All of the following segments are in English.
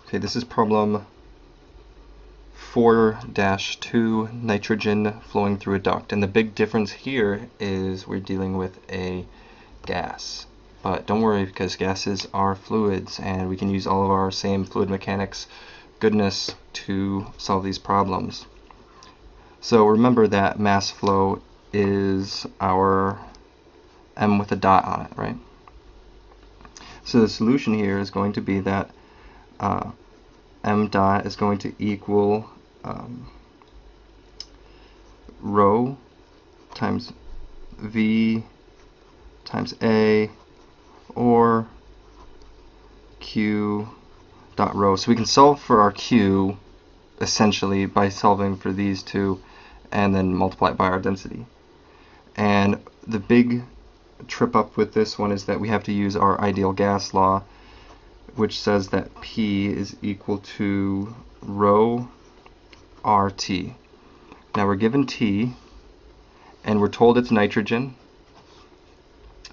Okay, this is problem 4-2, nitrogen flowing through a duct. And the big difference here is we're dealing with a gas. But don't worry, because gases are fluids, and we can use all of our same fluid mechanics goodness to solve these problems. So remember that mass flow is our m with a dot on it, right? So the solution here is going to be that m dot is going to equal rho times v times a, or q dot rho. So we can solve for our q essentially by solving for these two and then multiply it by our density. And the big trip up with this one is that we have to use our ideal gas law, which says that P is equal to rho RT. Now we're given T, and we're told it's nitrogen.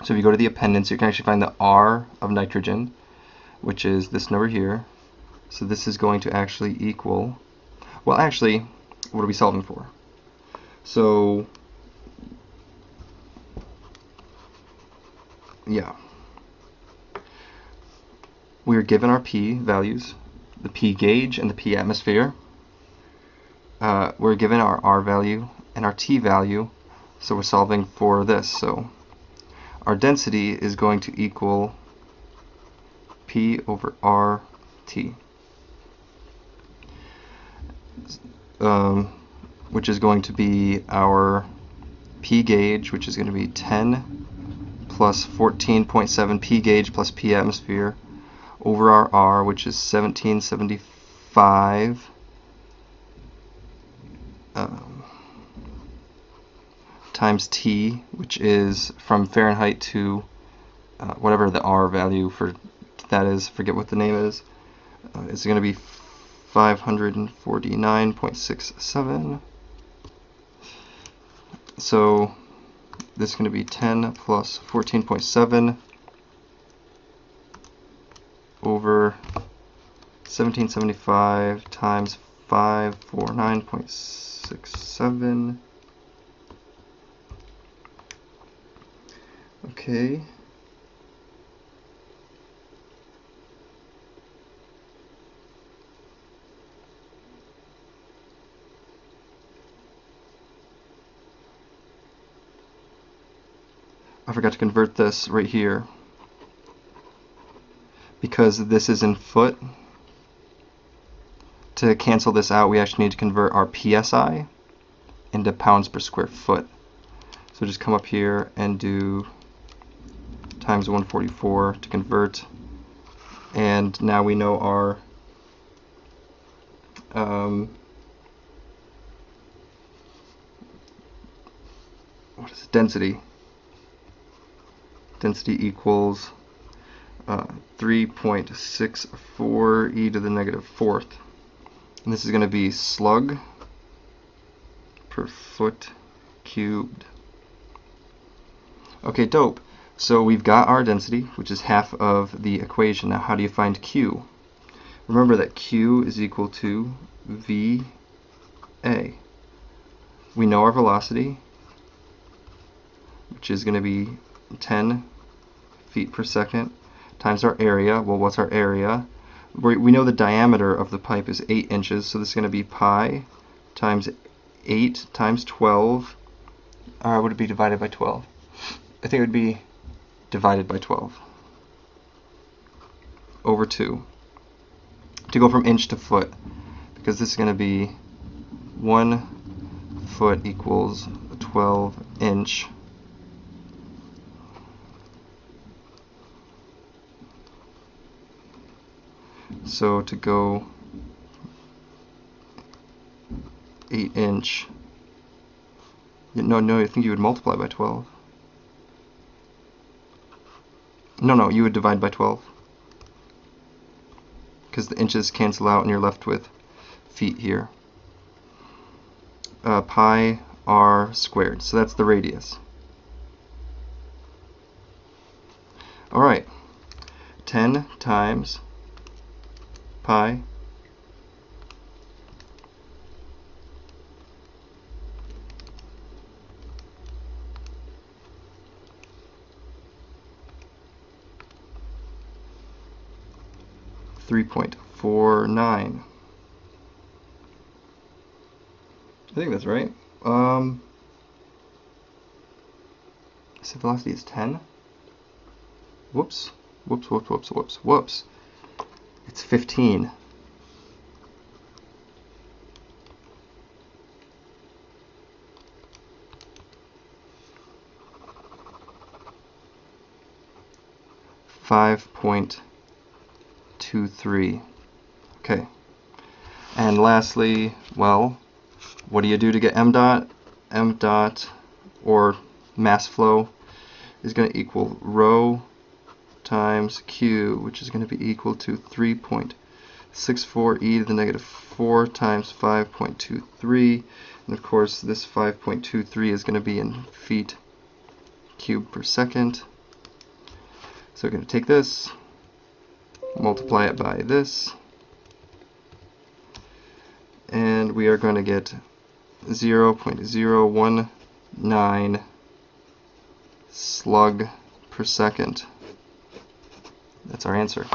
So if you go to the appendix, you can actually find the R of nitrogen, which is this number here. So this is going to actually equal, well actually, what are we solving for? So, yeah. We are given our P values, the P gauge and the P atmosphere. We're given our R value and our T value, so we're solving for this. So our density is going to equal P over RT, which is going to be our P gauge, which is going to be 10 plus 14.7 P gauge plus P atmosphere, over our R, which is 1775 times T, which is from Fahrenheit to whatever the R value for that is, forget what the name is. It's going to be 549.67. So this is going to be 10 plus 14.7 over 1775 times 549.67. Okay. I forgot to convert this right here. Because this is in foot, to cancel this out, we actually need to convert our PSI into pounds per square foot. So just come up here and do times 144 to convert, and now we know our what is it? Density. Density equals 3.64 e to the negative fourth. And this is going to be slug per foot cubed. Okay, dope. So we've got our density, which is half of the equation. Now how do you find Q? Remember that Q is equal to VA. We know our velocity, which is going to be 10 feet per second, times our area. Well, what's our area? We know the diameter of the pipe is 8 inches, so this is going to be pi times 8 times 12. Or would it be divided by 12? I think it would be divided by 12 over 2 to go from inch to foot, because this is going to be 1 foot equals 12 inch. So to go 8 inch, no, I think you would multiply by 12. No, you would divide by 12. Because the inches cancel out and you're left with feet here. Pi r squared, so that's the radius. Alright, 10 times pi. .49. I think that's right. So velocity is 10. Whoops. Whoops, whoops, whoops, whoops, whoops. It's 15. .23. Okay. And lastly, well, what do you do to get m dot? M dot, or mass flow, is going to equal rho times q, which is going to be equal to 3.64 e to the negative 4 times 5.23. And of course, this 5.23 is going to be in feet cubed per second. So we're going to take this, multiply it by this, and we are going to get 0.019 slug per second. That's our answer.